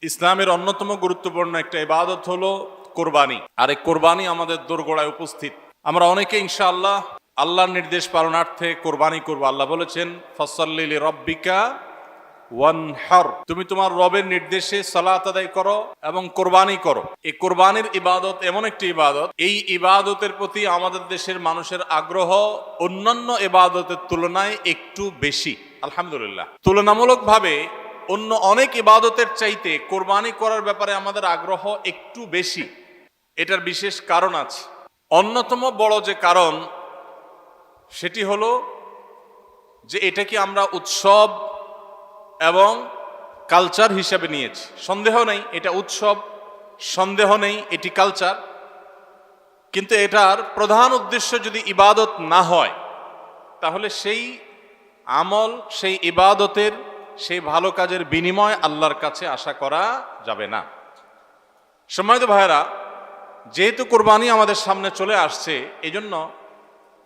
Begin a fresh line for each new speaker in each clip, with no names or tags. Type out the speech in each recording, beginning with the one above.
ইসলামের অন্যতম গুরুত্বপূর্ণ একটা ইবাদত হলো কোরবানি। আর এই কোরবানি আমাদের দোরগোড়ায় উপস্থিত। আমরা অনেকে ইনশাআল্লাহ আল্লাহর নির্দেশ পালনার্থে কোরবানি করব। আল্লাহ বলেছেন, ফাসাল্লি লিরাব্বিকা ওয়ানহার, তুমি তোমার রবের নির্দেশে সালাত আদায় করো এবং কোরবানি করো। এই কোরবানির ইবাদত এমন একটি ইবাদত, এই ইবাদতের প্রতি আমাদের দেশের মানুষের আগ্রহ অন্যান্য ইবাদতের তুলনায় একটু বেশি। আলহামদুলিল্লাহ, তুলনামূলকভাবে অন্য অনেক ইবাদতের চাইতে কোরবানি করার ব্যাপারে আমাদের আগ্রহ একটু বেশি। এটার বিশেষ কারণ আছে। অন্যতম বড় যে কারণ সেটি হলো যে এটাকে আমরা উৎসব এবং কালচার হিসাবে নিয়েছি। সন্দেহ নেই এটা উৎসব, সন্দেহ নেই এটি কালচার, কিন্তু এটার প্রধান উদ্দেশ্য যদি ইবাদত না হয় তাহলে সেই আমল, সেই ইবাদতের, সেই ভালো কাজের বিনিময় আল্লাহর কাছে আশা করা যাবে না। সম্মানিত ভাইয়েরা, যেহেতু কোরবানি আমাদের সামনে চলে আসছে, এই জন্য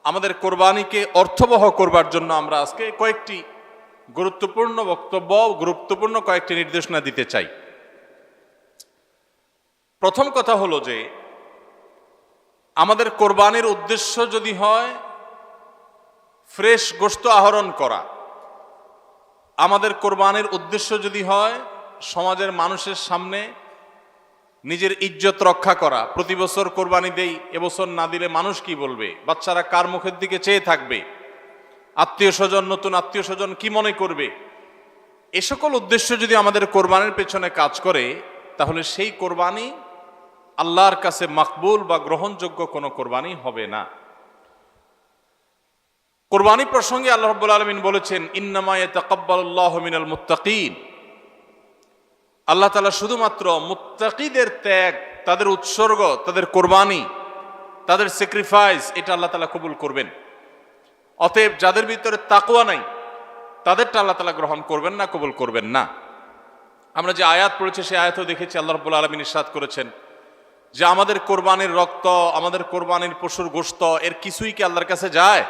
আমাদের কোরবানিকে অর্থবহ করবার জন্য আমরা আজকে কয়েকটি গুরুত্বপূর্ণ বক্তব্য, গুরুত্বপূর্ণ কয়েকটি নির্দেশনা দিতে চাই। প্রথম কথা হলো যে আমাদের কোরবানির উদ্দেশ্য যদি হয় ফ্রেশ গোশত আহরণ করা, আমাদের কোরবানির উদ্দেশ্য যদি হয় সমাজের মানুষের সামনে নিজের ইজ্জত রক্ষা করা, প্রতি বছর কোরবানি দেই, এবছর না দিলে মানুষ কি বলবে, বাচ্চারা কার মুখের দিকে চেয়ে থাকবে, আত্মীয় স্বজন, নতুন আত্মীয় স্বজন কি মনে করবে, এ সকল উদ্দেশ্য যদি আমাদের কোরবানির পেছনে কাজ করে তাহলে সেই কোরবানি আল্লাহর কাছে মাকবুল বা গ্রহণযোগ্য কোনো কোরবানি হবে না। কোরবানি প্রসঙ্গে আল্লাহ রাব্বুল আলামিন বলেছেন, ইন্নামা ইয়াতাকাব্বালুল্লাহু মিনাল মুত্তাকিন, আল্লাহ তাআলা শুধুমাত্র মুত্তাকিদের ত্যাগ, তাদের উৎসর্গ, তাদের কোরবানি, তাদের স্যাক্রিফাইস, এটা আল্লাহ তাআলা কবুল করবেন। অতএব যাদের ভিতরে তাকওয়া নাই তাদেরটা আল্লাহ তাআলা গ্রহণ করবেন না, কবুল করবেন না। আমরা যে আয়াত পড়েছি সেই আয়াতও দেখেছি, আল্লাহ রাব্বুল আলামিন ইরশাদ করেছেন যে আমাদের কোরবানির রক্ত, আমাদের কোরবানির পশুর গোশত, এর কিছুই কি আল্লাহর কাছে যায়?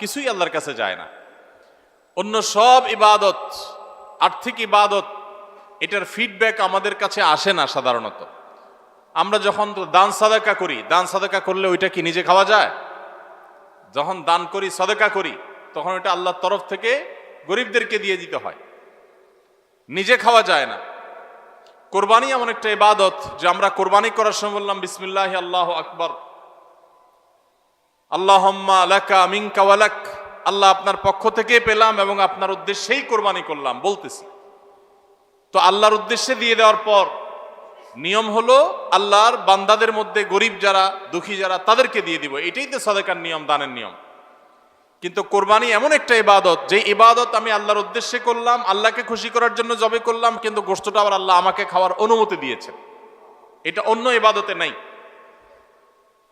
কিছুই আল্লাহর কাছে যায় না। অন্য সব ইবাদত, আর্থিক ইবাদত, এটার ফিডব্যাক আমাদের কাছে আসে না সাধারণত। আমরা যখন দান সাদাকা করি, দান সাদাকা করলে ওইটা কি নিজে খাওয়া যায়? যখন দান করি, সাদাকা করি, তখন ওইটা আল্লাহর তরফ থেকে গরিবদেরকে দিয়ে দিতে হয়, নিজে খাওয়া যায় না। কোরবানি এমন একটা ইবাদত যে আমরা কোরবানি করার সময় বললাম বিসমিল্লাহি আল্লাহু আকবার, আল্লাহুম্মা লাকা মিনকা ওয়া লাক, আল্লাহ আপনার পক্ষ থেকে পেলাম এবং আপনার উদ্দেশ্যেই কোরবানি করলাম বলতেছি। তো আল্লাহর উদ্দেশ্যে দিয়ে দেওয়ার পর নিয়ম হলো আল্লাহর বান্দাদের মধ্যে গরিব যারা, দুঃখী যারা, তাদেরকে দিয়ে দিব। এটাই তো সাদাকার নিয়ম, দানের নিয়ম। কিন্তু কোরবানি এমন একটা ইবাদত যে ইবাদত আমি আল্লাহর উদ্দেশ্যে করলাম, আল্লাহকে খুশি করার জন্য জবে করলাম, কিন্তু গোশতটা আবার আল্লাহ আমাকে খাওয়ার অনুমতি দিয়েছেন। এটা অন্য ইবাদতে নাই।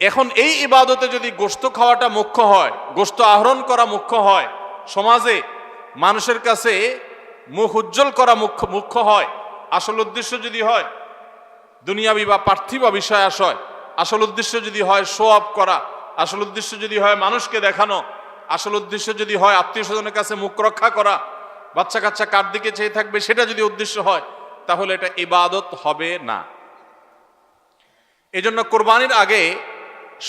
এখন এই ইবাদতে যদি গোশত খাওয়াটা মুখ্য হয়, গোশত আহরণ করা মুখ্য হয়, সমাজে মানুষের কাছে মুখ উজ্জ্বল করা মুখ্য হয়, আসল উদ্দেশ্য যদি হয় দুনিয়াবি বা পার্থিব বিষয় আশয়, আসল উদ্দেশ্য যদি হয় শো অফ করা, আসল উদ্দেশ্য যদি হয় মানুষকে দেখানো, আসল উদ্দেশ্য যদি হয় আত্মীয় স্বজনের কাছে মুখ রক্ষা করা, বাচ্চা কাচ্চা কার দিকে চেয়ে থাকবে, সেটা যদি উদ্দেশ্য হয় তাহলে এটা ইবাদত হবে না। এজন্য কোরবানির আগে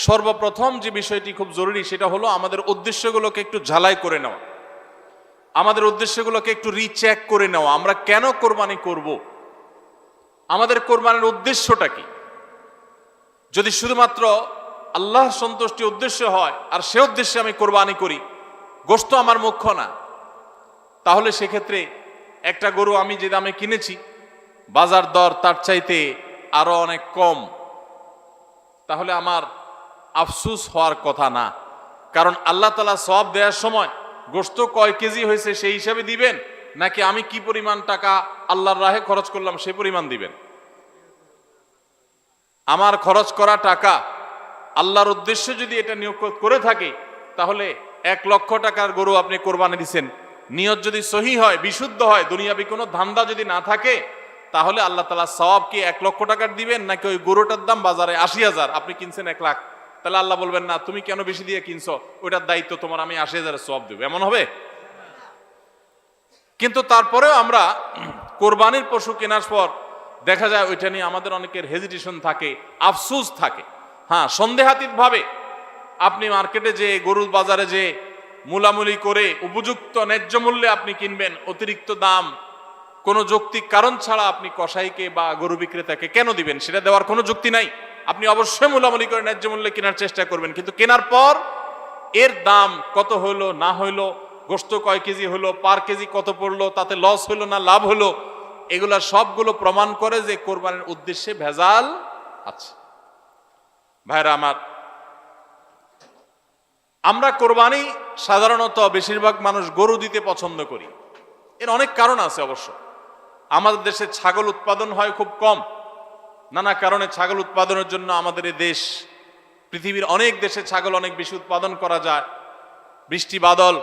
সর্বপ্রথম যে বিষয়টি খুব জরুরি সেটা হলো আমাদের উদ্দেশ্যগুলোকে একটু ঝালাই করে নেওয়া, আমাদের উদ্দেশ্যগুলোকে একটু রিচেক করে নেওয়া। আমরা কেন কোরবানি করব? আমাদের কোরবানির উদ্দেশ্যটা কি? যদি শুধুমাত্র আল্লাহর সন্তুষ্টি উদ্দেশ্য হয় আর সে উদ্দেশ্যে আমি কোরবানি করি, গোশত আমার মুখ্য না, তাহলে সেক্ষেত্রে একটা গরু আমি যে দামে কিনেছি বাজার দর তার চাইতে আরো অনেক কম, তাহলে আমার আফসুস হওয়ার কথা না। কারণ আল্লাহ তাআলা সওয়াব দেওয়ার সময় গোশত কয় কেজি হয়েছে সেই হিসাবে দিবেন, নাকি আমি কি পরিমাণ টাকা আল্লাহর রাহে খরচ করলাম সেই পরিমাণ দিবেন? আমার খরচ করা টাকা আল্লাহর উদ্দেশ্যে যদি এটা নিয়োগ করে থাকে তাহলে 1 লক্ষ টাকার গরু আপনি কোরবানি দিচ্ছেন, নিয়ত যদি সহি হয়, বিশুদ্ধ হয়, দুনিয়াবি কোনো ধান্দা যদি না থাকে, তাহলে আল্লাহ তাআলা সওয়াব কি 1 লক্ষ টাকার দিবেন, নাকি ওই গরুটার দাম বাজারে 80,000, আপনি কিনছেন 1 লাখ, তাহলে আল্লাহ বলবেন না তুমি কেন বেশি দিয়ে কিনছো, ওইটার দায়িত্ব তোমার, আমি 80,000 সওয়াব দেব? এমন হবে? কিন্তু তারপরেও আমরা কোরবানির পশু কেনার পর দেখা যায় ওইটা নিয়ে আমাদের অনেকের হেজিটেশন থাকে, আফসোস থাকে। হ্যাঁ, সন্দেহাতীত ভাবে আপনি মার্কেটে যে গরুর বাজারে যে মূলামূলি করে উপযুক্ত ন্যায্য মূল্যে আপনি কিনবেন, অতিরিক্ত দাম কোনো যৌক্তিক কারণ ছাড়া আপনি কসাইকে বা গরু বিক্রেতাকে কেন দিবেন? সেটা দেওয়ার কোনো যুক্তি নাই। আপনি অবশ্যই মূলামূলি করে ন্যায্য মূল্যে কেনার চেষ্টা করবেন, কিন্তু কেনার পর এর দাম কত হইলো না হইলো, গোশত কয় কেজি হলো, পার কেজি কত পড়লো, তাতে লস হইলো না লাভ হলো, এগুলা সবগুলো প্রমাণ করে যে কোরবানির উদ্দেশ্যে ভেজাল আছে। ভাইরা আমার, আমরা কোরবানি সাধারণত বেশিরভাগ মানুষ গরু দিতে পছন্দ করি। এর অনেক কারণ আছে অবশ্য। আমাদের দেশে ছাগল উৎপাদন হয় খুব কম। নানা কারণে ছাগল উৎপাদনের জন্য আমাদের এই দেশ, পৃথিবীর অনেক দেশে ছাগল অনেক বেশি উৎপাদন করা যায়। বৃষ্টি বাদল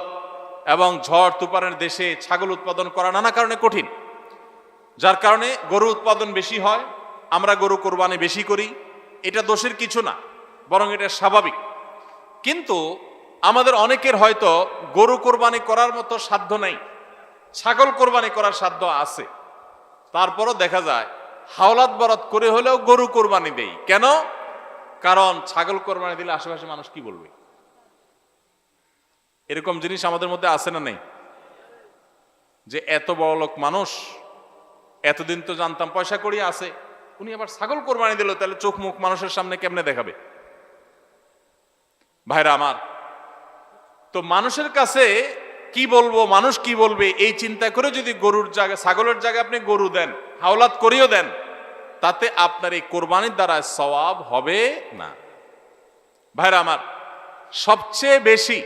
এবং ঝড় তুফানের দেশে ছাগল উৎপাদন করা নানা কারণে কঠিন, যার কারণে গরু উৎপাদন বেশি হয়। আমরা গরু কোরবানি বেশি করি, এটা দোষের কিছু না, বরং এটা স্বাভাবিক। কিন্তু আমাদের অনেকের হয়তো গরু কোরবানি করার মতো সাধ্য নেই, ছাগল কোরবানি করার সাধ্য আছে। তারপরও দেখা যায় হাওলাত বরাত করে হলেও গরু কোরবানি দেই। কেন? কারণ ছাগল কোরবানি দিলে আশেপাশে মানুষ কি বলবে? এরকম জিনিস আমাদের মধ্যে আছে না নেই? যে এত বড় লোক মানুষ, এতদিন তো জানতাম পয়সা করিয়ে আছে, উনি আবার ছাগল কোরবানি দিল, তাহলে চোখ মুখ মানুষের সামনে কেমনে দেখাবে? ভাইরা আমার, তো মানুষের কাছে কি বলবো, মানুষ কি বলবে, এই চিন্তা করে যদি গরুর জায়গায় ছাগলের জায়গায় আপনি গরু দেন, হাওলাত করিও দেন, তাতে আপনার এই কোরবানির দ্বারা সওয়াব হবে না। ভাইরা আমার, সবচেয়ে বেশি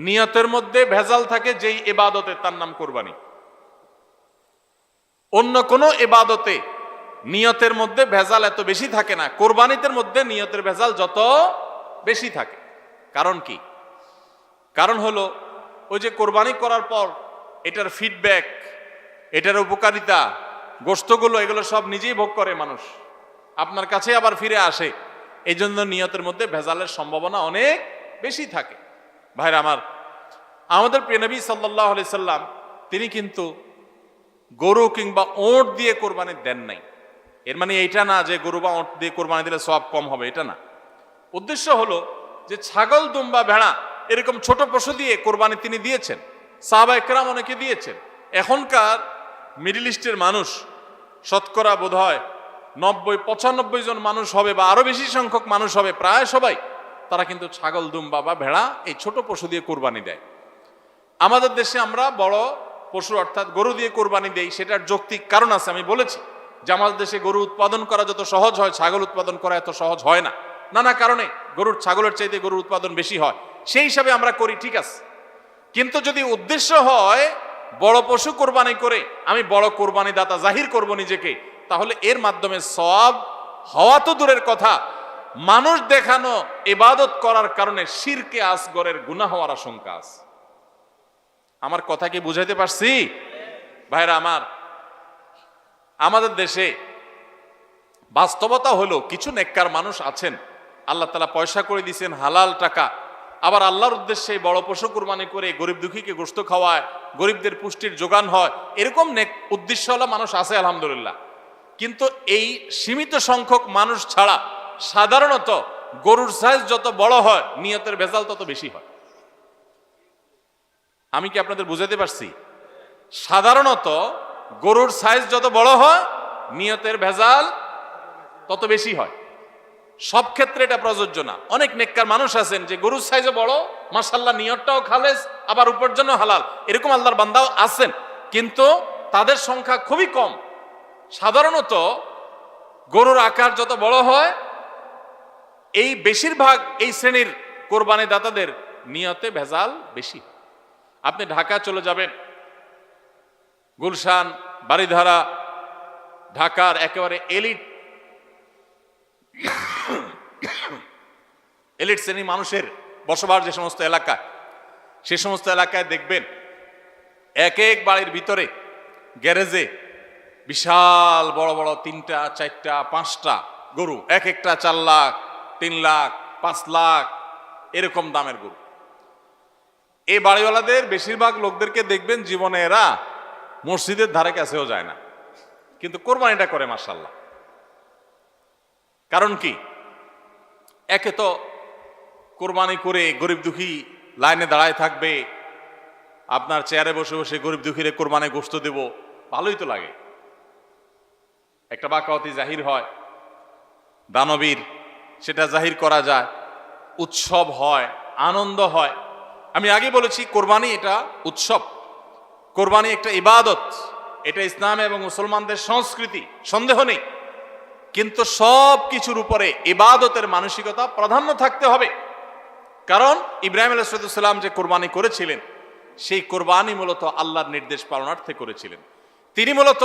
নিয়তের মধ্যে ভেজাল থাকে যেই ইবাদতে, তার নাম কোরবানি। অন্য কোনো ইবাদতে নিয়তের মধ্যে ভেজাল এত বেশি থাকে না, কোরবানিতের মধ্যে নিয়তের ভেজাল যত বেশি থাকে। কারণ কি? কারণ হলো ওই যে কোরবানি করার পর এটার ফিডব্যাক, এটার উপকারিতা, গোশতগুলো, এগুলো সব নিজেই ভোগ করে মানুষ, আপনার কাছে আবার ফিরে আসে। এই জন্য নিয়তের মধ্যে ভেজালের সম্ভাবনা অনেক বেশি থাকে। ভাইরা আমার, আমাদের প্রিয় নবী সাল্লাল্লাহু আলাইহি সাল্লাম তিনি কিন্তু গরু কিংবা ওঁট দিয়ে কোরবানি দেন নাই। এর মানে এইটা না যে গরু বা ওঁট দিয়ে কোরবানি দিলে সওয়াব কম হবে, এটা না। উদ্দেশ্য হলো যে ছাগল, দুম্বা, ভেড়া এরকম ছোট পশু দিয়ে কোরবানি তিনি দিয়েছেন, সাহাবা একরাম অনেকে দিয়েছেন। এখনকার মিডল ইস্টের মানুষ শতকরা বোধ হয় 90-95 জন মানুষ হবে, বা আরো বেশি সংখ্যক মানুষ হবে, প্রায় সবাই, তারা কিন্তু ছাগল, দুম্বা বা ভেড়া এই ছোট পশু দিয়ে কোরবানি দেয়। আমাদের দেশে আমরা বড় পশু অর্থাৎ গরু দিয়ে কোরবানি দেই, সেটার যৌক্তিক কারণ আছে। আমি বলেছি যে আমাদের দেশে গরু উৎপাদন করা যত সহজ হয়, ছাগল উৎপাদন করা এত সহজ হয় না। নানা কারণে ছাগলের চাইতে গরুর উৎপাদন বেশি হয়, সেই হিসাবে আমরা করি, ঠিক আছে। কিন্তু যদি উদ্দেশ্য হয় বড় পশু কোরবানি করে আমি বড় কোরবানি দাতা জাহির করব নিজেকে, তাহলে এর মাধ্যমে সওয়াব হওয়া তো দূরের কথা, মানুষ দেখানো ইবাদত করার কারণে শিরকে আসগরের গুনাহ হওয়ার আশঙ্কা আছে। আমার কথা কি বুঝাইতে পারছি? ভাইরা আমার, আমাদের দেশে বাস্তবতা হলো কিছু নেককার মানুষ আছেন, আল্লাহ তাআলা পয়সা করে দিয়েছেন, হালাল টাকা, আবার আল্লাহর উদ্দেশ্যে বড় পশু কুরবানি করে গরিব দুঃখীকে গোশত খাওয়ায়, গরিবদের পুষ্টির যোগান হয়, এরকম নেক উদ্দেশ্যওয়ালা মানুষ আছে আলহামদুলিল্লাহ। কিন্তু এই সীমিত সংখ্যক মানুষ ছাড়া সাধারণত গরুর সাইজ যত বড় হয় নিয়তের ভেজাল তত বেশি হয়। আমি কি আপনাদের বুঝাতে পারছি? সাধারণত গরুর সাইজ যত বড় হয় নিয়তের ভেজাল তত বেশি হয়। সব ক্ষেত্রে এটা প্রযোজ্য না। অনেক নেককার মানুষ আছেন যে গরুর সাইজও বড়, মাশাআল্লাহ নিয়তটাও খালেস, আবার উপার্জন হালাল, এরকম আল্লাহর বান্দাও আছেন, কিন্তু তাদের সংখ্যা খুবই কম। সাধারণত গরুর আকার যত বড় হয় এই বেশিরভাগ এই শ্রেণীর কোরবানি দাতাদের নিয়তে ভেজাল বেশি। আপনি ঢাকা চলে যাবেন, গুলশান, বারিধারা, ঢাকার একেবারে এলিট শ্রেণী মানুষের বসবাস যে সমস্ত এলাকা, সে সমস্ত এলাকায় দেখবেন এক এক বাড়ির ভিতরে গ্যারেজে বিশাল বড় বড় 3টা 4টা 5টা গরু, এক একটা 4 লাখ 3 লাখ 5 লাখ এরকম দামের গরু। এই বাড়িওয়ালাদের বেশিরভাগ লোকদেরকে দেখবেন জীবনে এরা মসজিদের ধারে কাছেও যায় না, কিন্তু কোরবানিটা করে মাশাআল্লাহ। কারণ কি? একে তো কোরবানি করে গরিব দুঃখী লাইনে দাঁড়ায় থাকবে, আপনার চেয়ারে বসে বসে গরিব দুঃখীরে কোরবানি গোশত দেব, ভালোই তো লাগে। একটা বাকাওয়াতি জাহির হয়, দানবীর সেটা জাহির করা যায়, উৎসব হয়, আনন্দ হয়। আমি আগে বলেছি কোরবানি এটা উৎসব, কোরবানি একটা ইবাদত, এটা ইসলাম এবং মুসলমানদের সংস্কৃতি, সন্দেহ নেই। কিন্তু সব কিছুর উপরে ইবাদতের মানসিকতা প্রাধান্য থাকতে হবে। কারণ ইব্রাহিম আলাইহিস সালাম যে কোরবানি করেছিলেন, সেই কোরবানি মূলত আল্লাহর নির্দেশ পালনার্থে করেছিলেন। তিনি মূলত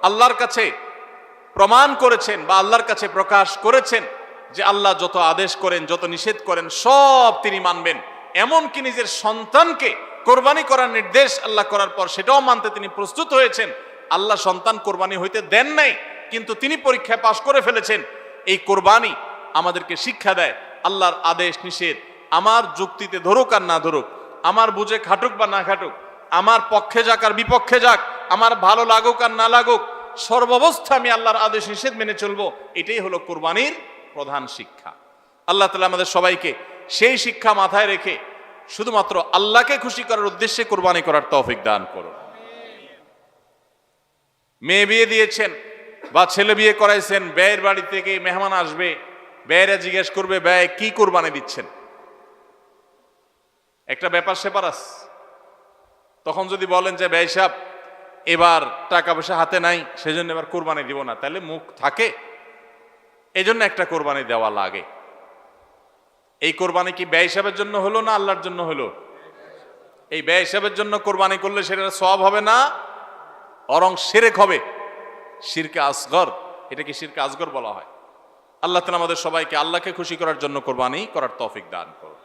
আল্লাহর কাছে প্রমাণ করেছেন বা আল্লাহর কাছে প্রকাশ করেছেন যে আল্লাহ যত আদেশ করেন, যত নিষেধ করেন সব তিনি মানবেন। এমনকি নিজের সন্তানকে কোরবানি করার নির্দেশ আল্লাহ করার পর সেটাও মানতে তিনি প্রস্তুত হয়েছেন। আল্লাহ সন্তান কোরবানি হইতে দেন নাই, কিন্তু তিনি পরীক্ষায় পাশ করে ফেলেছেন। এই কোরবানি আমাদেরকে শিক্ষা দেয় আল্লাহর আদেশ নিষেধ আমার যুক্তিতে ধরুক আর না ধরুক, আমার বুঝে খাটুক বা না খাটুক, আমার পক্ষে যাক আর বিপক্ষে যাক, আমার ভালো লাগুক আর না লাগুক, সর্বাবস্থা আমি আল্লাহর আদেশ নিষেধ মেনে চলবো। এটাই হলো কোরবানির প্রধান শিক্ষা। আল্লাহ তাআলা আমাদের সবাইকে সেই শিক্ষা মাথায় রেখে শুধুমাত্র আল্লাহকে খুশি করার উদ্দেশ্যে কোরবানি করার তৌফিক দান করুন। মেয়ে বিয়ে দিয়েছেন বা ছেলে বিয়ে করাইছেন, ব্যয়ের বাড়ি থেকে মেহমান আসবে, ব্যয়েরা জিজ্ঞেস করবে ব্যয় কি কোরবানি দিচ্ছেন, একটা ব্যাপার সেপার আছে। তখন যদি বলেন যে ব্যয় সাহেব এবার টাকা পয়সা হাতে নাই, সেজন্য এবার কোরবানি দিব না, তাহলে মুখ থাকে। এই জন্য একটা কোরবানি দেওয়া লাগে। এই কোরবানি কি ব্যয় হিসাবের জন্য হলো না আল্লাহর জন্য হলো? এই ব্যয় হিসাবের জন্য কোরবানি করলে সেটা সওয়াব হবে না, বরং শিরক হবে, শিরকে আসগর। এটা কি শিরকে আসগর বলা হয়? আল্লাহ তাআলা আমাদের সবাইকে আল্লাহকে খুশি করার জন্য কোরবানি করার তৌফিক দান করুন।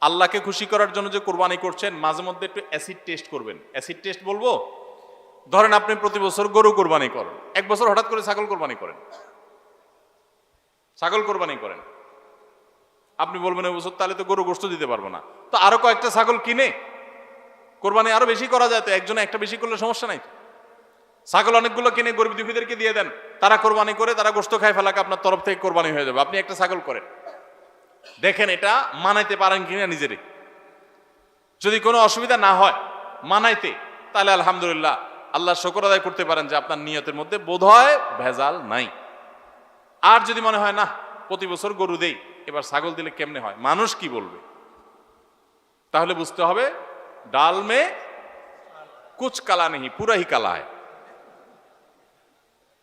আল্লাহকে খুশি করার জন্য যে কোরবানি করছেন, মাঝে মধ্যে একটু অ্যাসিড টেস্ট করবেন। অ্যাসিড টেস্ট বলবো, ধরেন আপনি প্রতি বছর গরু কোরবানি করেন, এক বছর হঠাৎ করে ছাগল কোরবানি করেন, ছাগল কোরবানি করেন। আপনি বলবেন এই বছর তাহলে তো গরু গোশত দিতে পারবো না, তো আরো কয়েকটা ছাগল কিনে কোরবানি আরো বেশি করা যায়, তো একজনে একটা বেশি করলে সমস্যা নাই। ছাগল অনেকগুলো কিনে গরিব দুঃখীদেরকে দিয়ে দেন, তারা কোরবানি করে তারা গোশত খায় ফেলাকে আপনার তরফ থেকে কোরবানি হয়ে যাবে। আপনি একটা ছাগল করেন, দেখেন এটা মানাইতে পারেন কিনা নিজেরই। যদি কোনো অসুবিধা না হয় মানাইতে, তাহলে আলহামদুলিল্লাহ আল্লাহ শুকর আদায় করতে পারেন যে আপনার নিয়তের মধ্যে বোধহয় ভেজাল নাই। আর যদি মনে হয় না প্রতি বছর গরু দেই, এবার ছাগল দিলে কেমনে হয়, মানুষ কি বলবে, তাহলে বুঝতে হবে ডাল মে কুচ কালা নেই, পুরা হি কালা হয়।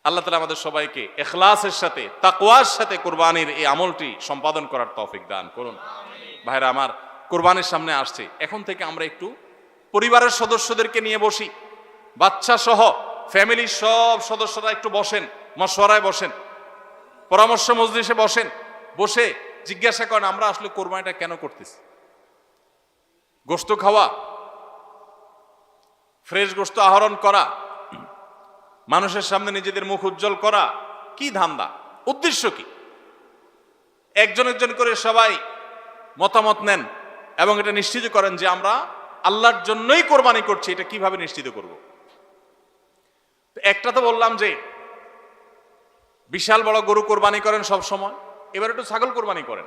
আল্লাহ তাআলা আমাদের সবাইকে ইখলাসের সাথে তাকওয়ার সাথে কুরবানির এই আমলটি সম্পাদন করার তৌফিক দান করুন। ভাইরা আমার, কুরবানির সামনে আসছে, এখন থেকে আমরা একটু পরিবারের সদস্যদেরকে নিয়ে বসি, বাচ্চা সহ ফ্যামিলির সব সদস্যরা একটু বসেন, মশওয়ারায় বসেন, পরামর্শ মজলিসে বসেন, বসে জিজ্ঞাসা করেন আমরা আসলে কোরবানিটা কেন করতেছি। গোশত খাওয়া, ফ্রেশ গোশত আহরণ করা, মানুষের সামনে নিজেদের মুখ উজ্জ্বল করা, কি ধান্দা, উদ্দেশ্য কি? একজন একজন করে সবাই মতামত নেন এবং এটা নিশ্চিত করেন যে আমরা আল্লাহর জন্যই কোরবানি করছি। এটা কিভাবে নিশ্চিত করব? একটা তো বললাম যে বিশাল বড় গরু কোরবানি করেন সব সময়, এবার একটু ছাগল কোরবানি করেন,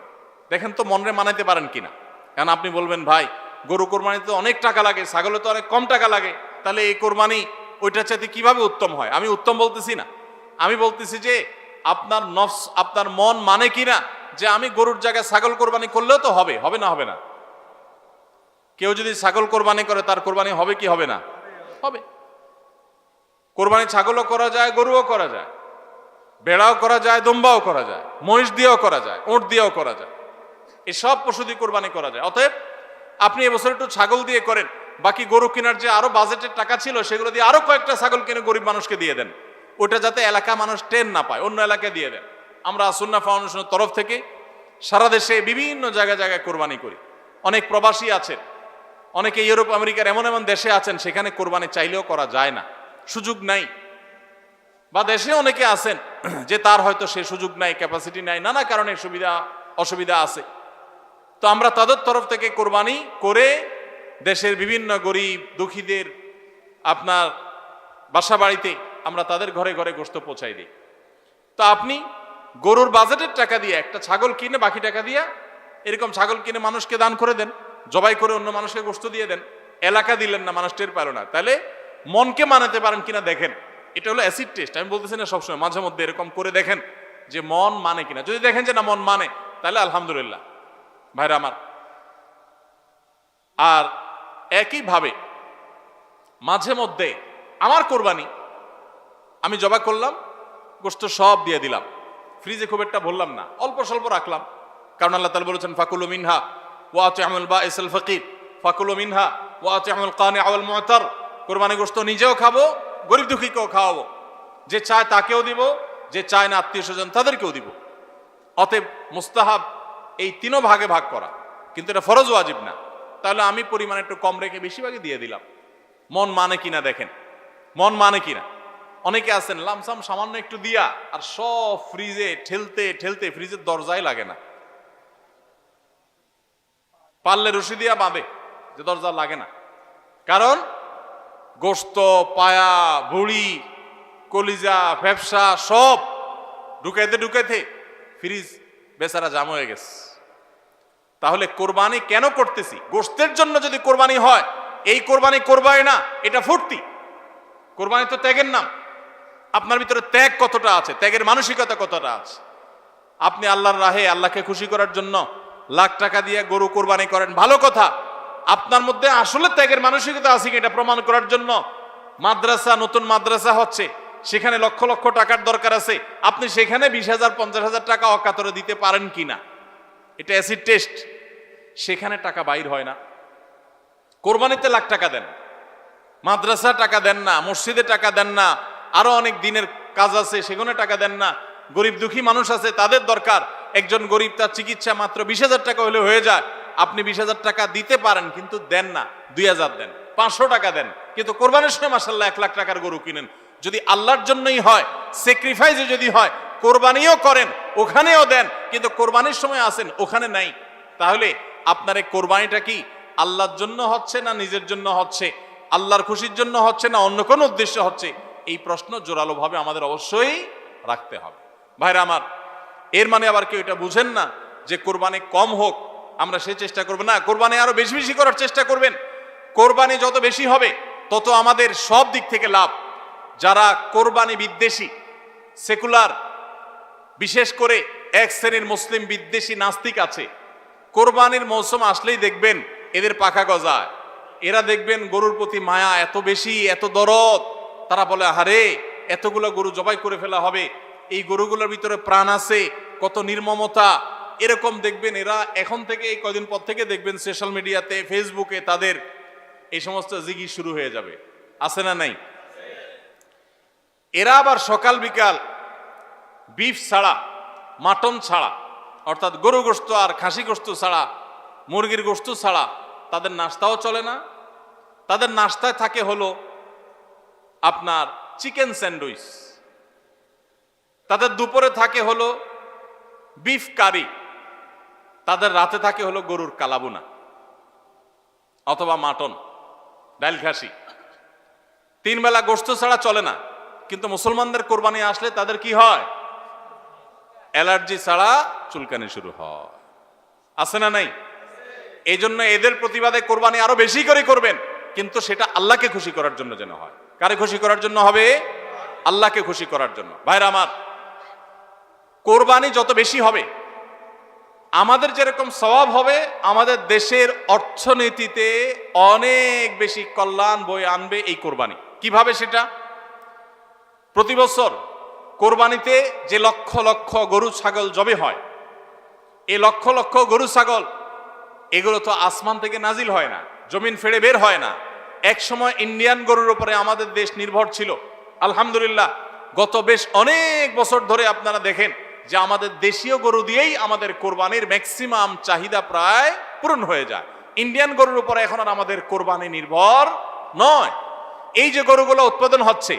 দেখেন তো মনরে মানাইতে পারেন কিনা। কারণ আপনি বলবেন ভাই গরু কোরবানিতে অনেক টাকা লাগে, ছাগলে তো অনেক কম টাকা লাগে, তাহলে এই কোরবানি ওইটার চাইতে কিভাবে উত্তম হয়? আমি উত্তম বলতেছি না, আমি বলতেছি যে আপনার নফস, আপনার মন মানে কিনা যে আমি গরুর জায়গায় ছাগল কোরবানি করলেও তো হবে, হবে না হবে না? কেউ যদি ছাগল কোরবানি করে তার কোরবানি হবে কি হবে না? হবে। কোরবানি ছাগলও করা যায়, গরুও করা যায়, বেড়াও করা যায়, দুম্বাও করা যায়, মহিষ দিয়েও করা যায়, উট দিয়েও করা যায়, এই সব পশু দিয়ে কোরবানি করা যায়। অতএব আপনি এবছর একটু ছাগল দিয়ে করেন, বাকি গরু কেনার যে আরো বাজেটের টাকা ছিল সেগুলো দিয়ে আরো কয়েকটা ছাগল কিনে গরিব মানুষকে দিয়ে দেন, ওটা যাতে এলাকা মানুষ টেন না পায়, অন্য এলাকায় দিয়ে দেন। আমরা সুন্নাহ ফাউন্ডেশনের তরফ থেকে সারা দেশে বিভিন্ন জায়গায় জায়গায় কোরবানি করি। অনেক প্রবাসী আছেন, অনেকে ইউরোপ আমেরিকার এমন এমন দেশে আছেন সেখানে কোরবানি চাইলেও করা যায় না, সুযোগ নাই, বা দেশে অনেকে আছেন যে তার হয়তো সে সুযোগ নাই, ক্যাপাসিটি নাই, নানা কারণে সুবিধা অসুবিধা আছে। তো আমরা তাদের তরফ থেকে কোরবানি করে দেশের বিভিন্ন গরিব দুঃখীদের আপনার বাসা বাড়িতে আমরা তাদের ঘরে ঘরে গোশত পৌঁছাই দিই। তো আপনি গরুর বাজেটের টাকা দিয়ে একটা ছাগল কিনে বাকি টাকা দিয়ে এরকম ছাগল কিনে মানুষকে দান করে দেন, জবাই করে অন্য মানুষকে গোশত দিয়ে দেন, এলাকা দিলেন না, মানুষ টের পেল না। তাহলে মনকে মানাতে পারেন কিনা দেখেন। এটা হলো অ্যাসিড টেস্ট। আমি বলতেছি না সবসময়, মাঝে মধ্যে এরকম করে দেখেন যে মন মানে কিনা। যদি দেখেন যে না মন মানে, তাহলে আলহামদুলিল্লাহ ভাইরা আমার। আর একইভাবে মাঝে মধ্যে আমার কোরবানি আমি জবাই করলাম, গোশত সব দিয়ে দিলাম, ফ্রিজে খুব একটা ভরলাম না, অল্প স্বল্প রাখলাম। কারণ আল্লাহ তাআলা বলেছেন ফাকুলু মিনহা ওয়া আতি'মুল বাঈসাল ফাকির, ফাকুলু মিনহা ওয়া আতি'মুল কানি'a ওয়াল মু'তার। কোরবানি গোশত নিজেও খাবো, গরিব দুঃখীকেও খাওয়াবো, যে চায় তাকেও দিব, যে চায় না আত্মীয় স্বজন তাদেরকেও দিব। অতএব মুস্তাহাব এই তিনও ভাগে ভাগ করা, কিন্তু এটা ফরজ ওয়াজিব না। তাহলে আমি পরিমাণ একটু কম রেখে বেশিরভাগই দিয়ে দিলাম। মন মানে কিনা দেখেন, মন মানে কিনা। অনেকে আছেন লামসাম সামান্য একটু দিয়া আর সব ফ্রিজে ঠেলতে ঠেলতে ফ্রিজের দরজাই লাগে না, পারলে রশি দিয়া বাঁধে যে দরজা লাগে না। কারণ গোশত, পায়া, ভুড়ি, কলিজা, ফ্যাপসা সব ঢুকাইতে ঢুকাইতে ফ্রিজ বেচারা জাম হয়ে গেছে। তাহলে কোরবানি কেন করতেছি? গোশতের জন্য যদি কোরবানি হয়, এই কোরবানি করবাই না, এটা ফুর্তি। কোরবানি তো ত্যাগের নাম। আপনার ভিতরে ত্যাগ কতটা আছে, ত্যাগের মানসিকতা কতটা আছে। আপনি আল্লাহর রাহে আল্লাহকে খুশি করার জন্য লাখ টাকা দিয়ে গরু কোরবানি করেন, ভালো কথা। আপনার মধ্যে আসলে ত্যাগের মানসিকতা আছে কি এটা প্রমাণ করার জন্য মাদ্রাসা, নতুন মাদ্রাসা হচ্ছে, সেখানে লক্ষ লক্ষ টাকার দরকার আছে, আপনি সেখানে 20,000 50,000 টাকা অকাতরে দিতে পারেন কিনা, এটা অ্যাসিড টেস্ট। সেখানে টাকা বাইর হয় না। কোরবানিতে লাখ টাকা দেন, মাদ্রাসা টাকা দেন না, মসজিদে টাকা দেন না, আরো অনেক দিনের কাজ আছে সেখানে টাকা দেন না। গরিব দুঃখী মানুষ আছে, তাদের দরকার। একজন গরিব তার চিকিৎসা মাত্র 20,000 টাকা হলে হয়ে যায়, আপনি 20,000 টাকা দিতে পারেন কিন্তু দেন না, 2,000 দেন, 500 টাকা দেন, কিন্তু কোরবানির সময় মাশাআল্লাহ 1 লাখ টাকার গরু কিনেন। যদি আল্লাহর জন্যই হয়, স্যাক্রিফাইসে যদি হয়, কোরবানিও করেন, ওখানেও দেন, কিন্তু কোরবানির সময় আসেন ওখানে নাই, তাহলে আপনার এই কোরবানিটা কি আল্লাহর জন্য হচ্ছে না নিজের জন্য হচ্ছে, আল্লাহর খুশির জন্য হচ্ছে না অন্য কোনো উদ্দেশ্য হচ্ছে? এই প্রশ্ন জোরালো ভাবে আমাদের অবশ্যই রাখতে হবে। ভাইরা আমার, এর মানে আবার কেউ এটা বুঝেন না যে কোরবানি কম হোক আমরা সে চেষ্টা করব না, কোরবানি আরো বেশি বেশি করার চেষ্টা করবেন। কোরবানি যত বেশি হবে তত আমাদের সব দিক থেকে লাভ। যারা কোরবানি বিদ্বেষী, সেকুলার, বিশেষ করে এক শ্রেণীর মুসলিম বিদ্বেষী নাস্তিক আছে, কোরবানির মৌসুম আসলেই দেখবেন এদের পাখা গজায়। এরা দেখবেন গরুর প্রতি মায়া এত বেশি, এত দরদ, তারা বলে আহারে এতগুলো গরু জবাই করে ফেলা হবে, এই গরুগুলোর ভিতরে প্রাণ আছে, কত নির্মমতা। এরকম দেখবেন এরা এখন থেকে, এই কদিন পর থেকে দেখবেন সোশ্যাল মিডিয়াতে, ফেসবুকে তাদের এই সমস্ত জিগি শুরু হয়ে যাবে, আছে না নাই? এরা আবার সকাল বিকাল বিফ ছাড়া, মাটন ছাড়া, অর্থাৎ গরু গোশত আর খাসি গোশত ছাড়া, মুরগির গোশত ছাড়া তাদের নাস্তাও চলে না। তাদের নাস্তায় থাকে হলো আপনার চিকেন স্যান্ডউইচ, তাদের দুপুরে থাকে হলো বিফ কারি, তাদের রাতে থাকে হলো গরুর কালাবুনা অথবা মাটন, ডাল খাসি। 3 বেলা গোশত ছাড়া চলে না। কিন্তু মুসলমানদের কোরবানি আসলে তাদের কি হয়? অ্যালার্জি ছাড়া চুলকানি শুরু হয়, আছে না নাই? এই জন্য এদের প্রতিবাদে কোরবানি আরো বেশি করে করবেন, কিন্তু সেটা আল্লাহকে খুশি করার জন্য যেন হয়। কারে খুশি করার জন্য হবে? আল্লাহকে খুশি করার জন্য। ভাইরা আমার, কোরবানি যত বেশি হবে আমাদের যেরকম সওয়াব হবে, আমাদের দেশের অর্থনীতিতে অনেক বেশি কল্যাণ বয়ে আনবে এই কোরবানি। কিভাবে সেটা? প্রতি বছর কোরবানিতে যে লক্ষ লক্ষ গরু ছাগল জবে হয়, এই লক্ষ লক্ষ গরু ছাগল এগুলো তো আসমান থেকে নাজিল হয় না, জমিন ফেড়ে বের হয় না। এক সময় ইন্ডিয়ান গরুর উপরে আমাদের দেশ নির্ভর ছিল। আলহামদুলিল্লাহ গত বেশ অনেক বছর ধরে আপনারা দেখেন যে আমাদের দেশীয় গরু দিয়েই আমাদের কোরবানির ম্যাক্সিমাম চাহিদা প্রায় পূরণ হয়ে যায়। ইন্ডিয়ান গরুর উপরে এখন আর আমাদের কোরবানি নির্ভর নয়। এই যে গরুগুলো উৎপাদন হচ্ছে,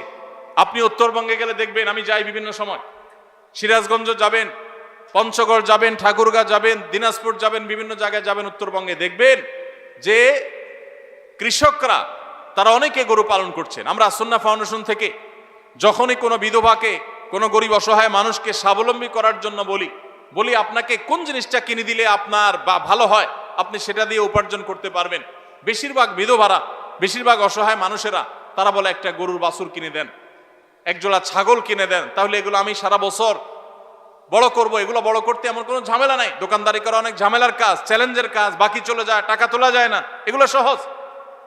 আপনি উত্তরবঙ্গে গেলে দেখবেন, আমি যাই বিভিন্ন সময়, সিরাজগঞ্জ যাবেন, পঞ্চগড় যাবেন, ঠাকুরগাঁ যাবেন, দিনাজপুর যাবেন, বিভিন্ন জায়গায় যাবেন উত্তরবঙ্গে, দেখবেন যে কৃষকরা তারা অনেকে গরু পালন করছেন। আমরা সুন্নাহ ফাউন্ডেশন থেকে যখনই কোনো বিধবাকে, কোনো গরিব অসহায় মানুষকে স্বাবলম্বী করার জন্য বলি আপনাকে কোন জিনিসটা কিনে দিলে আপনার বা ভালো হয়, আপনি সেটা দিয়ে উপার্জন করতে পারবেন। বেশিরভাগ বিধবারা, বেশিরভাগ অসহায় মানুষেরা তারা বলে একটা গরুর বাছুর কিনে দেন, একজোড়া ছাগল কিনে দেন, তাহলে এগুলো আমি সারা বছর বড় করব। এগুলো বড় করতে এমন কোনো ঝামেলা নাই। দোকানদারি করা অনেক ঝামেলার কাজ, চ্যালেঞ্জের কাজ, বাকি চলে যায়, টাকা তোলা যায় না, এগুলো সহজ।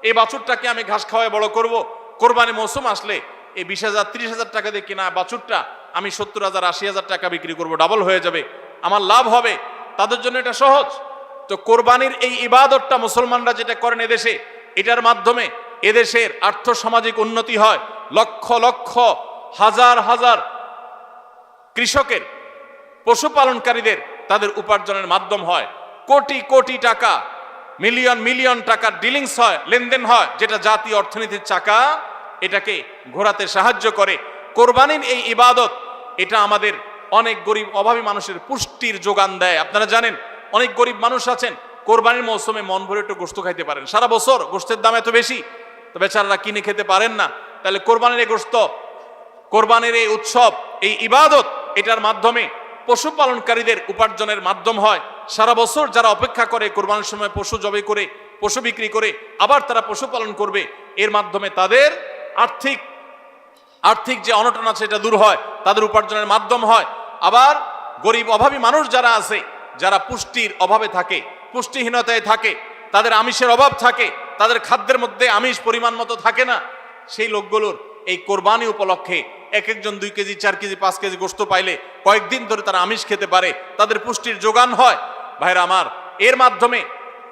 এই বাছুরটাকে আমি ঘাস খাওয়ায় বড় করব। কোরবানি মৌসুম আসলে এই 20,000 30,000 টাকা দিয়ে কিনা বাছুরটা আমি 70,000 80,000 টাকা বিক্রি করব, ডাবল হয়ে যাবে, আমার লাভ হবে। তাদের জন্য এটা সহজ। তো কোরবানির এই ইবাদতটা মুসলমানরা যেটা করেন এদেশে, এটার মাধ্যমে এদেশের আর্থ সামাজিক উন্নতি হয়। লক্ষ লক্ষ হাজার হাজার কৃষকের, পশুপালনকারীদের তাদের উপার্জনের মাধ্যম হয়। কোটি কোটি টাকা, মিলিয়ন মিলিয়ন টাকার ডিলিংস হয়, লেনদেন হয়, যেটা জাতীয় অর্থনীতির চাকা এটাকে ঘোরাতে সাহায্য করে। কোরবানির এই ইবাদত এটা আমাদের অনেক গরিব অভাবী মানুষের পুষ্টির যোগান দেয়। আপনারা জানেন অনেক গরিব মানুষ আছেন কোরবানির মৌসুমে মন ভরে একটু গোশত খাইতে পারেন, সারা বছর গোশতের দাম এত বেশি, তো বেচারারা কিনে খেতে পারেন না। তাহলে কোরবানির এই গোশত, কোরবানির এই উৎসব, এই ইবাদত, এটার মাধ্যমে পশুপালনকারীদের উপার্জনের মাধ্যম হয়। সারা বছর যারা অপেক্ষা করে কোরবানির সময় পশু জবাই করে, পশু বিক্রি করে আবার তারা পশুপালন করবে, এর মাধ্যমে তাদের আর্থিক যে অনটন আছে এটা দূর হয়, তাদের উপার্জনের মাধ্যম হয়। আবার গরিব অভাবী মানুষ যারা আছে, যারা পুষ্টির অভাবে থাকে, পুষ্টিহীনতায় থাকে, তাদের আমিষের অভাব থাকে, তাদের খাদ্যের মধ্যে আমিষ পরিমাণ মতো থাকে না, সেই লোকগুলোর এই কোরবানি উপলক্ষে এক একজন 2 কেজি 4 কেজি 5 কেজি গোশত পাইলে কয়েকদিন ধরে তারা আমিষ খেতে পারে, তাদের পুষ্টির যোগান হয়। ভাইরা আমার, এর মাধ্যমে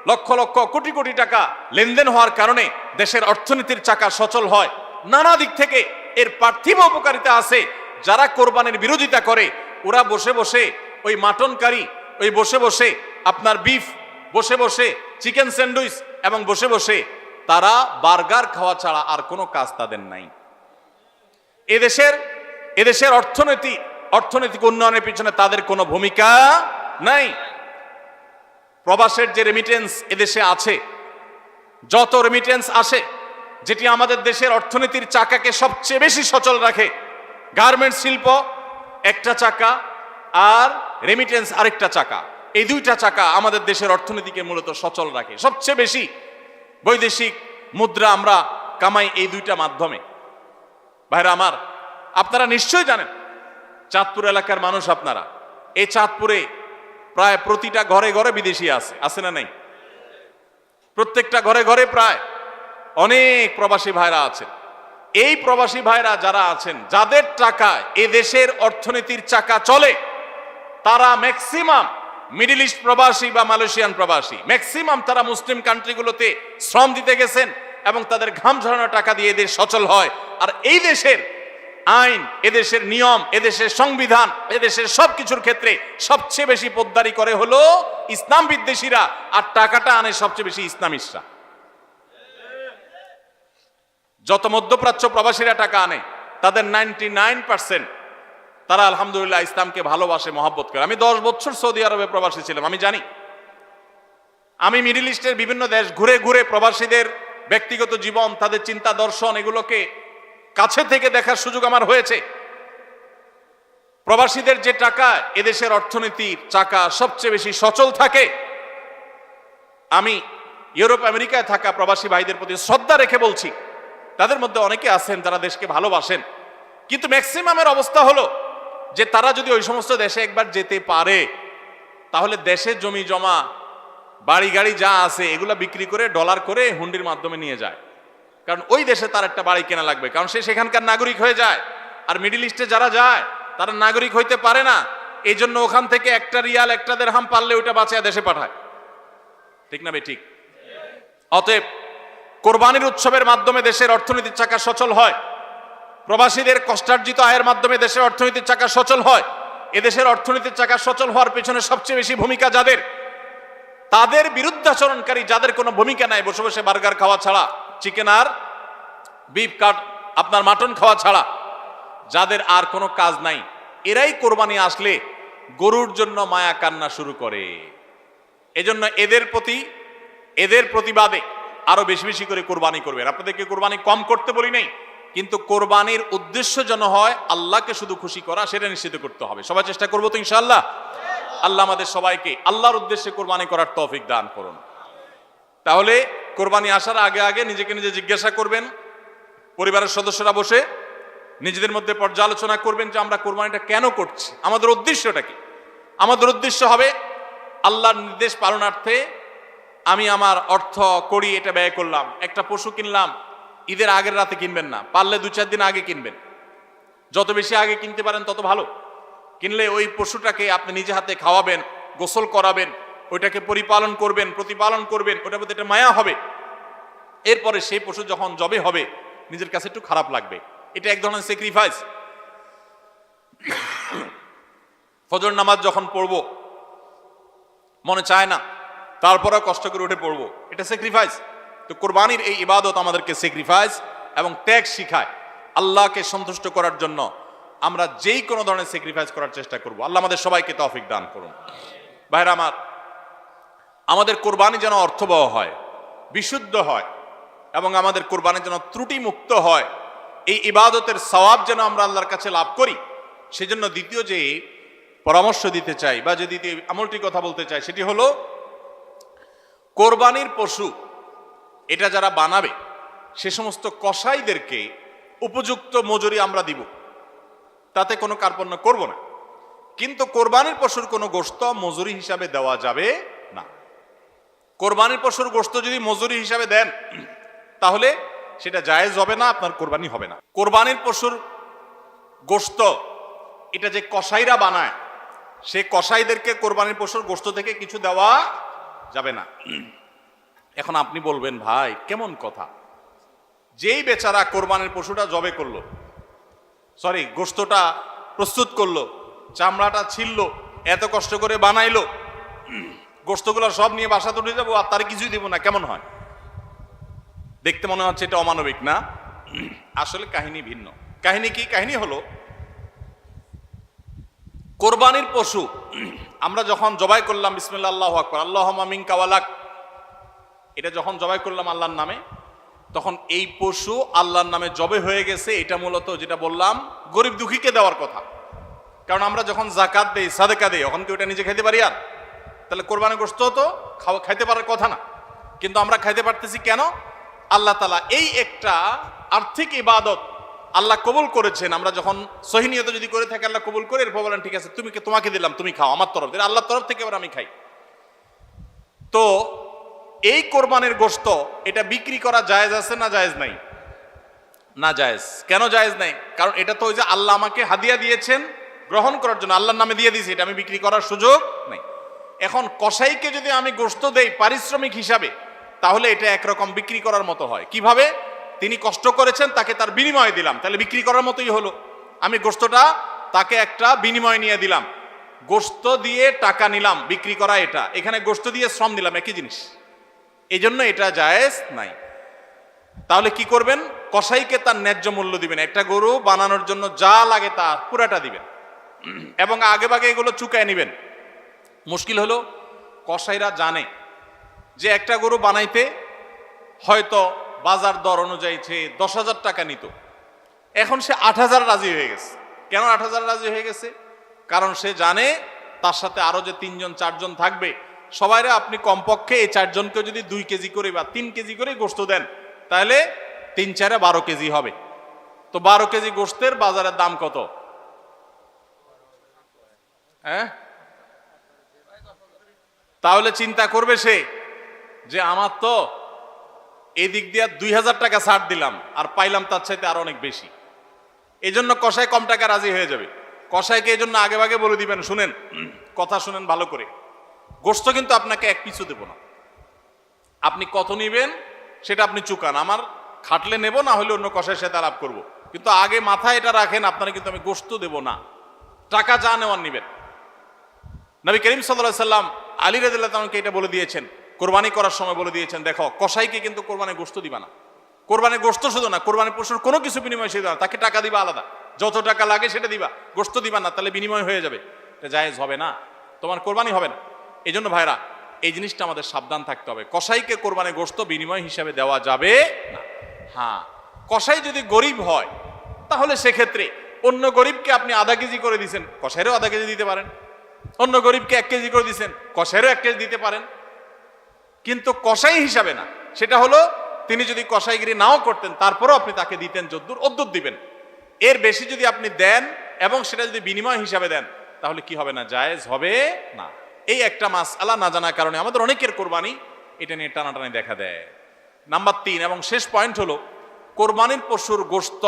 লক্ষ লক্ষ কোটি কোটি টাকা লেনদেন হওয়ার কারণে দেশের অর্থনীতির চাকা সচল হয়। নানা দিক থেকে এর পার্থিব উপকারিতা আছে। যারা কোরবানির বিরোধিতা করে ওরা বসে বসে ওই মাটন কারি, ওই বসে বসে আপনার বিফ, বসে বসে চিকেন স্যান্ডউইচ এবং বসে বসে তারা বার্গার খাওয়া ছাড়া আর কোনো কাজ তাদের নাই। এদেশের অর্থনৈতিক উন্নয়নের পিছনে তাদের কোনো ভূমিকা নাই। প্রবাসের যে রেমিটেন্স এদেশে আছে, যত রেমিটেন্স আসে, যেটি আমাদের দেশের অর্থনীতির চাকাকে সবচেয়ে বেশি সচল রাখে, গার্মেন্টস শিল্প একটা চাকা আর রেমিটেন্স আরেকটা চাকা, এই দুইটা চাকা আমাদের দেশের অর্থনীতিকে মূলত সচল রাখে। সবচেয়ে বেশি বৈদেশিক মুদ্রা আমরা কামাই এই দুইটা মাধ্যমে। ভাইরা আমার, আপনারা নিশ্চয়ই জানেন চাঁদপুর এলাকার মানুষ আপনারা, এই চাঁদপুরে প্রায় প্রতিটা ঘরে ঘরে বিদেশি আছে না নাই? প্রত্যেকটা ঘরে ঘরে প্রায় অনেক প্রবাসী ভাইরা আছেন। এই প্রবাসী ভাইরা যারা আছেন, যাদের টাকায় এ দেশের অর্থনীতির চাকা চলে, তারা ম্যাক্সিমাম মিডল ইস্ট প্রবাসী বা মালয়েশিয়ান প্রবাসী, ম্যাক্সিমাম তারা মুসলিম কান্ট্রিগুলোতে শ্রম দিতে গেছেন এবং তাদের ঘাম ঝরানো টাকা দিয়ে এদের সচল হয়। আর এই দেশের আইন, এদেশের নিয়ম, এদেশের সংবিধান, এদেশের সবকিছুর ক্ষেত্রে সবচেয়ে বেশি পোদ্দারি করে হলো ইসলাম বিদ্বেষীরা, আর টাকাটা আনে সবচেয়ে বেশি ইসলামিস্টরা। যত মধ্যপ্রাচ্য প্রবাসীরা টাকা আনে, তাদের 99% তারা আলহামদুলিল্লাহ ইসলামকে ভালোবাসে, মহব্বত করে। আমি 10 বছর সৌদি আরবে প্রবাসী ছিলাম, আমি জানি। আমি মিডল ইস্টের বিভিন্ন দেশ ঘুরে ঘুরে প্রবাসীদের ব্যক্তিগত জীবন, তাদের চিন্তা দর্শন, এগুলোকে কাছে থেকে দেখার সুযোগ আমার হয়েছে। প্রবাসীদের যে টাকা এদেশের অর্থনীতির চাকা সবচেয়ে বেশি সচল থাকে। আমি ইউরোপ আমেরিকায় থাকা প্রবাসী ভাইদের প্রতি শ্রদ্ধা রেখে বলছি, তাদের মধ্যে অনেকে আছেন যারা দেশকে ভালোবাসেন, কিন্তু ম্যাক্সিমামের অবস্থা হলো যে তারা যদি ওই সমস্ত দেশে একবার যেতে পারে, তাহলে দেশে জমি জমা, বাড়ি গাড়ি যা আছে এগুলা বিক্রি করে ডলার করে হুন্ডির মাধ্যমে নিয়ে যায়। কারণ ওই দেশে তার একটা বাড়ি কেনা লাগবে, কারণ সে সেখানকার নাগরিক হয়ে যায়। আর মিডল ইস্টে যারা যায় তারা নাগরিক হইতে পারে না, এই জন্য ওখান থেকে একটা রিয়াল, একটা দেরহাম পারলে ওইটা বাঁচিয়ে দেশে পাঠায়। ঠিক না ভাই? ঠিক। অতএব কোরবানির উৎসবের মাধ্যমে দেশের অর্থনীতির চাকা সচল হয়, প্রবাসীদের কষ্টার্জিত আয়ের মাধ্যমে দেশের অর্থনীতির চাকা সচল হয়। এদেশের অর্থনীতির চাকা সচল হওয়ার পেছনে সবচেয়ে বেশি ভূমিকা যাদের, তাদের বিরুদ্ধাচরণকারী যাদের কোনো ভূমিকা নাই, বসে বসে বার্গার খাওয়া ছাড়া, চিকেন আর বিফ কাট আপনার মাটন খাওয়া ছাড়া যাদের আর কোনো কাজ নাই, এরাই কোরবানি আসলে গরুর জন্য মায়া কান্না শুরু করে। এজন্য এদের প্রতিবাদে আরো বেশি বেশি করে কোরবানি করবেন। আপনাদেরকে কোরবানি কম করতে বলি নাই, কিন্তু কোরবানির উদ্দেশ্য যেন হয় আল্লাহকে শুধু খুশি করা, সেটা নিশ্চিত করতে হবে। সবাই চেষ্টা করবো তো ইনশাআল্লাহ? আল্লাহ আমাদের সবাইকে আল্লাহর উদ্দেশ্যে কোরবানি করার তৌফিক দান করুন। তাহলে কোরবানি আসার আগে আগে নিজেকে নিজে জিজ্ঞাসা করবেন, পরিবারের সদস্যরা বসে নিজেদের মধ্যে পর্যালোচনা করবেন যে আমরা কোরবানিটা কেন করছি, আমাদের উদ্দেশ্যটা কি। আমাদের উদ্দেশ্য হবে আল্লাহর নির্দেশ পালনার্থে আমি আমার অর্থ করি এটা ব্যয় করলাম। একটা পশু কিনলাম, ঈদের আগের রাতে কিনবেন না, পারলে 2-4 দিন আগে কিনবেন। যত বেশি আগে কিনতে পারেন তত ভালো। কিনলে ওই পশুটাকে আপনি নিজে হাতে খাওয়াবেন, গোসল করাবেন, ওইটাকে পরিপালন করবেন, প্রতিপালন করবেন, ওটার প্রতি একটা মায়া হবে। এরপরে সেই পশু যখন জবে হবে নিজের কাছে একটু খারাপ লাগবে। এটা এক ধরনের স্যাক্রিফাইস। ফজর নামাজ যখন পড়বো মনে চায় না, তারপরেও কষ্ট করে উঠে পড়বো, এটা স্যাক্রিফাইস। তো কোরবানির এই ইবাদত আমাদেরকে স্যাক্রিফাইস এবং ত্যাগ শিখায়। আল্লাহকে সন্তুষ্ট করার জন্য আমরা যেই কোনো ধরনের স্যাক্রিফাইস করার চেষ্টা করব। আল্লাহ আমাদের সবাইকে তৌফিক দান করুন। ভাইরা আমার, আমাদের কোরবানি যেন অর্থবহ হয়, বিশুদ্ধ হয় এবং আমাদের কোরবানি যেন ত্রুটি মুক্ত হয়, এই ইবাদতের সওয়াব যেন আমরা আল্লাহর কাছে লাভ করি, সেজন্য দ্বিতীয় যে পরামর্শ দিতে চাই বা যে দ্বিতীয় আমলটি কথা বলতে চাই সেটি হলো কোরবানির পশু এটা যারা বানাবে সে সমস্ত কসাইদেরকে উপযুক্ত মজুরি আমরা দিব, তাতে কোনো কার্পণ্য করব না। কিন্তু কোরবানির পশুর কোনো গোশত মজুরি হিসাবে দেওয়া যাবে না। কোরবানির পশুর গোশত যদি মজুরি হিসাবে দেন তাহলে সেটা জায়েজ হবে না, আপনার কোরবানি হবে না। কোরবানির পশুর গোশত এটা যে কসাইরা বানায়, সে কসাইদেরকে কোরবানির পশুর গোশত থেকে কিছু দেওয়া যাবে না। এখন আপনি বলবেন, ভাই কেমন কথা, যেই বেচারা কোরবানির পশুটা জবে করলো, সরি গোশতটা প্রস্তুত করলো, চামড়াটা ছিললো, এত কষ্ট করে বানাইলো, গোশতগুলো সব নিয়ে বাসাতে উঠে যাবো আর তার কিছুই দিব না, কেমন হয়? দেখতে মনে হচ্ছে এটা অমানবিক না? আসলে কাহিনী ভিন্ন। কাহিনী কি? কাহিনী হলো কোরবানির পশু আমরা যখন জবাই করলাম বিসমিল্লাহ আল্লাহু আকবার আল্লাহুম্মা মিনকা ওয়ালাক, এটা যখন জবাই করলাম আল্লাহর নামে, তখন এই পশু আল্লাহর নামে জবে হয়ে গেছে। এটা মূলত যেটা বললাম গরিব দুঃখীকে দেওয়ার কথা। কারণ আমরা যখন যাকাত দেই, সাদেকা দেই, তখন কি ওটা নিজে খাইতে পারি? আর তাহলে কোরবানির গোশত তো খাইতে পারার কথা না, কিন্তু আমরা খাইতে পারতেছি কেন? আল্লাহ তাআলা এই একটা আর্থিক ইবাদত আল্লাহ কবুল করেছেন। আমরা যখন সহি নিয়তে যদি করে থাকি আল্লাহ কবুল করে, এরপর বলেন ঠিক আছে তোমাকে দিলাম, তুমি খাও আমার তরফ থেকে, আল্লাহর তরফ থেকে এবার আমি খাই। তো এই কোরবানির গোশত এটা বিক্রি করা জায়েজ আছে না জায়েজ নাই? না জায়েজ। কেন জায়েজ নাই? কারণ এটা তো ওই যে আল্লাহ আমাকে হাদিয়া দিয়েছেন গ্রহণ করার জন্য, আল্লাহর নামে দিয়ে দিয়েছি, এটা আমি বিক্রি করার সুযোগ নাই। এখন কসাইকে যদি আমি গোশত দেই পারিশ্রমিক হিসাবে, তাহলে এটা একরকম বিক্রি করার মতো হয়। কিভাবে? তিনি কষ্ট করেছেন, তাকে তার বিনিময় দিলাম, তাহলে বিক্রি করার মতোই হলো। আমি গোশতটা তাকে একটা বিনিময় নিয়ে দিলাম, গোশত দিয়ে টাকা নিলাম, বিক্রি করা এটা, এখানে গোশত দিয়ে শ্রম দিলাম, একই জিনিস। এই জন্য এটা জায়েজ নাই। তাহলে কি করবেন? কসাইকে তার ন্যায্য মূল্য দিবেন। একটা গরু বানানোর জন্য যা লাগে তা পুরাটা দিবেন এবং আগে ভাগে এগুলো চুকায় নিবেন। মুশকিল হলো কসাইরা জানে যে একটা গরু বানাইতে হয়তো বাজার দর অনুযায়ী সে 10,000 টাকা নিত, এখন সে 8,000 রাজি হয়ে গেছে। কেন 8,000 রাজি হয়ে গেছে? কারণ সে জানে তার সাথে আরো যে 3-4 জন থাকবে, সবাইরে আপনি কমপক্ষে এই 4 জনকে যদি 2 কেজি করে বা 3 কেজি করে গোশত দেন, তাহলে 3-4 12 কেজি হবে। তো 12 কেজি গোশতের বাজারের দাম কত? হ্যাঁ, তাহলে চিন্তা করবে সে যে আমার তো এই দিক দিয়ে 2,000 টাকা ছাড় দিলাম আর পাইলাম তার চাইতে আরো অনেক বেশি। এই জন্য কসাই কম টাকা রাজি হয়ে যাবে। কসাইকে এই জন্য আগে ভাগে বলে দিবেন, শুনেন, কথা শুনেন ভালো করে, গোশত কিন্তু আপনাকে এক পিছু দেব না, আপনি কত নিবেন সেটা আপনি চুকান, আমার খাটলে নেব, না হলে অন্য কসাইয়ের সাথে আলাপ করবো, কিন্তু আগে মাথায় এটা রাখেন আপনারা কিন্তু আমি গোশত দেব না, টাকা যা নেওয়ার নিবেন। নবী করিম সাল্লাল্লাহু আলাইহি সাল্লাম আলী রাদিয়াল্লাহু আনহুকে এটা বলে দিয়েছেন, কোরবানি করার সময় বলে দিয়েছেন, দেখো কসাইকে কিন্তু কোরবানির গোশত দিবা না। কোরবানির গোশত শুধু না, কোরবানির পশুর কোনো কিছু বিনিময় সে দিবা না, তাকে টাকা দিবা আলাদা, যত টাকা লাগে সেটা দিবা, গোশত দিবা না, তাহলে বিনিময় হয়ে যাবে, এটা জায়েজ হবে না, তোমার কোরবানি হবে না। এই জন্য ভাইরা এই জিনিসটা আমাদের সাবধান থাকতে হবে, কসাইকে কোরবানির গোশত বিনিময় হিসাবে দেওয়া যাবে না। হ্যাঁ, কসাই যদি গরিব হয় তাহলে সেক্ষেত্রে অন্য গরিবকে আপনি আধা কেজি করে দিচ্ছেন, কসাইরও আধা কেজি দিতে পারেন। অন্য গরিবকে 1 কেজি করে দিচ্ছেন, কসাইরও 1 কেজি দিতে পারেন। কিন্তু কসাই হিসাবে না, সেটা হলো তিনি যদি কসাইগিরি নাও করতেন তারপরেও আপনি তাকে দিতেন যদ্দুর অদ্দুর দিবেন। এর বেশি যদি আপনি দেন এবং সেটা যদি বিনিময় হিসাবে দেন তাহলে কি হবে না, জায়েজ হবে না। এই একটা মাসআলা না জানার কারণে আমাদের অনেকের কোরবানি এটা নিয়ে টানাটানি দেখা দেয়। নাম্বার 3 এবং শেষ পয়েন্ট হলো কোরবানির পশুর গোশত,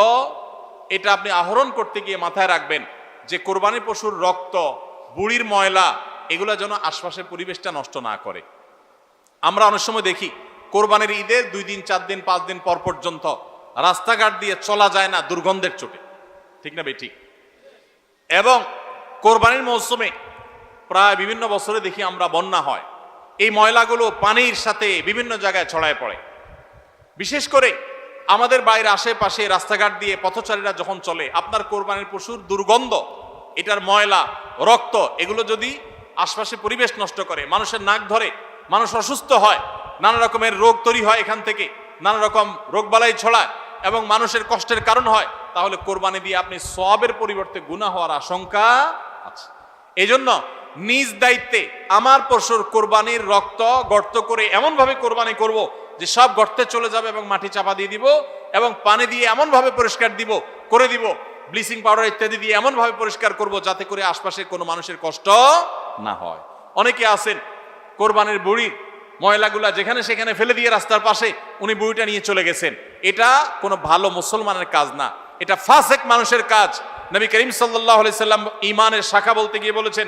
এটা আপনি আহরণ করতে গিয়ে মাথায় রাখবেন যে কোরবানির পশুর রক্ত, বুড়ির ময়লা এগুলো যেন আশপাশের পরিবেশটা নষ্ট না করে। আমরা অনেক সময় দেখি কোরবানির ঈদের 2 দিন 4 দিন 5 দিন পর পর্যন্ত রাস্তাঘাট দিয়ে চলা যায় না দুর্গন্ধের চোটে, ঠিক না বেঠিক? এবং কোরবানির মৌসুমে প্রায় বিভিন্ন বছরে দেখি আমরা বন্যা হয়, এই ময়লাগুলো পানির সাথে বিভিন্ন জায়গায় ছড়ায় পড়ে। বিশেষ করে আমাদের বাইরে আশেপাশে রাস্তাঘাট দিয়ে পথচারীরা যখন চলে, আপনার কোরবানির পশুর দুর্গন্ধ, এটার ময়লা, রক্ত এগুলো যদি আশপাশে পরিবেশ নষ্ট করে, মানুষের নাক ধরে, মানুষ অসুস্থ হয়, নানা রকমের রোগ তৈরি হয়, এখান থেকে নানা রকম রোগবালাই ছড়ায় এবং মানুষের কষ্টের কারণ হয়, তাহলে কোরবানি দিয়ে আপনি সওয়াবের পরিবর্তে গুনাহ হওয়ার আশঙ্কা আছে। এই জন্য নিজ দায়িত্বে আমার পশুর কোরবানির রক্ত গর্ত করে এমন ভাবে কোরবানি করব যে সব গর্তে চলে যাবে এবং মাটি চাপা দিয়ে দিব এবং পানি দিয়ে এমন ভাবে পরিষ্কার করে দিব, ব্লিচিং পাউডার ইত্যাদি দিয়ে এমন ভাবে পরিষ্কার করব যাতে করে আশপাশে কোনো মানুষের কষ্ট না হয়। অনেকে আছেন কোরবানির বুড়ির ময়লাগুলা যেখানে সেখানে ফেলে দিয়ে রাস্তার পাশে উনি বুড়িটা নিয়ে চলে গেছেন। এটা কোনো ভালো মুসলমানের কাজ না, এটা ফাসেক মানুষের কাজ। নবী করিম সাল্লাল্লাহু আলাইহি সাল্লাম ঈমানের শাখা বলতে গিয়ে বলেছেন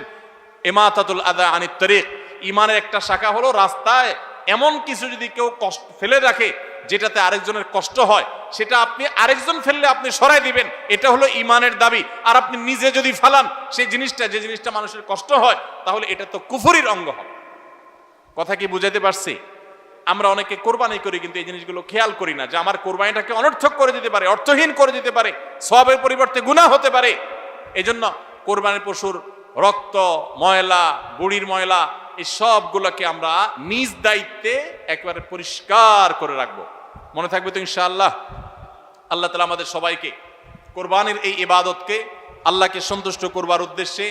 ইমাতাতুল আযা আনিত তরিক, ঈমানের একটা শাখা হলো রাস্তায় এমন কিছু যদি কেউ কষ্ট ফেলে রাখে যেটাতে আরেকজনের কষ্ট হয়, সেটা আপনি আরেকজন ফেললে আপনি সরাই দিবেন, এটা হলো ঈমানের দাবি। আর আপনি নিজে যদি ফালান সেই জিনিসটা, যে জিনিসটা মানুষের কষ্ট হয়, তাহলে এটা তো কুফরির অঙ্গ হবে। কথা কি বুঝাতে পারছি? আমরা অনেকে কোরবানি করি কিন্তু এই জিনিসগুলো খেয়াল করি না যে আমার কোরবানিটাকে অনর্থক করে দিতে পারে, অর্থহীন করে দিতে পারে, সওয়াবের পরিবর্তে গুনাহ হতে পারে। এজন্য কোরবানির পশুর রক্ত, ময়লা, বুড়ির ময়লা এই সবগুলোকে আমরা নিজ দায়িত্বে একেবারে পরিষ্কার করে রাখবো। মনে থাকবে তো ইনশাআল্লাহ? আল্লাহ তাআলা আমাদের সবাইকে কোরবানির এই ইবাদতকে আল্লাহকে সন্তুষ্ট করবার উদ্দেশ্যে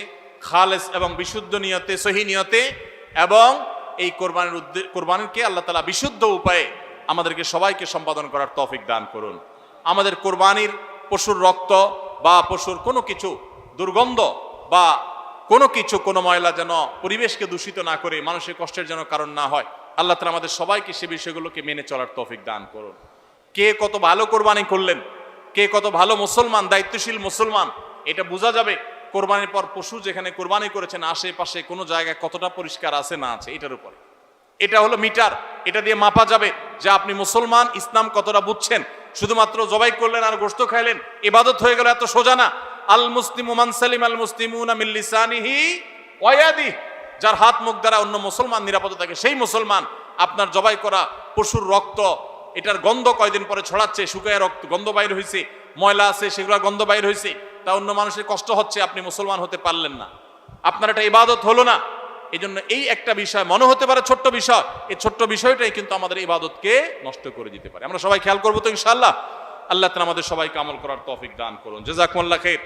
খালেস এবং বিশুদ্ধ নিয়তে, সহি নিয়তে এবং এই কোরবানিকে আল্লাহ তাআলা বিশুদ্ধ উপায়ে আমাদেরকে সবাইকে সম্পাদন করার তৌফিক দান করুন। আমাদের কোরবানির পশুর রক্ত বা পশুর কোনো কিছু দুর্গন্ধ বা কোনো কিছু, কোনো ময়লা যেন পরিবেশকে দূষিত না করে, মানুষের কষ্টের যেন কারণ না হয়। আল্লাহ তাআলা আমাদের সবাইকে সে বিষয়গুলোকে মেনে চলার তৌফিক দান করুন। কে কত ভালো কোরবানি করলেন, কে কত ভালো মুসলমান, দায়িত্বশীল মুসলমান, এটা বোঝা যাবে কোরবানির পর পশু যেখানে কোরবানি করেছেন আশেপাশে কোনো জায়গায় কতটা পরিষ্কার আছে না আছে, এটার উপরে। এটা হলো মিটার, এটা দিয়ে মাপা যাবে যে আপনি মুসলমান, ইসলাম কতটা বুঝছেন। শুধুমাত্র জবাই করলেন আর গোশত খাইলেন ইবাদত হয়ে গেল, এত সোজা না। আল মুসলিমু মান সালিম আল মুসলিমুনা মিন লিসানিহি ওয়া ইয়াদিহি, যার হাত মুখ দ্বারা অন্য মুসলমান নিরাপদ থাকে সেই মুসলমান। আপনার জবাই করা পশুর রক্ত, এটার গন্ধ কয়দিন পরে ছড়াচ্ছে, শুকায় রক্ত গন্ধ বাইর হয়েছে, ময়লা আছে সেগুলো গন্ধ বাইর হয়েছে, তা অন্য মানুষের কষ্ট হচ্ছে, আপনি মুসলমান হতে পারলেন না, আপনার এটা ইবাদত হলো না। এই জন্য এই একটা বিষয় মনে হতে পারে ছোট্ট বিষয়, এই ছোট্ট বিষয়টাই কিন্তু আমাদের ইবাদতকে নষ্ট করে দিতে পারে। আমরা সবাই খেয়াল করবো তো ইনশাআল্লাহ। আল্লাহ তাআলা আমাদের সবাইকে আমল করার তৌফিক দান করুন। জাযাকুমুল্লাহ খাইর।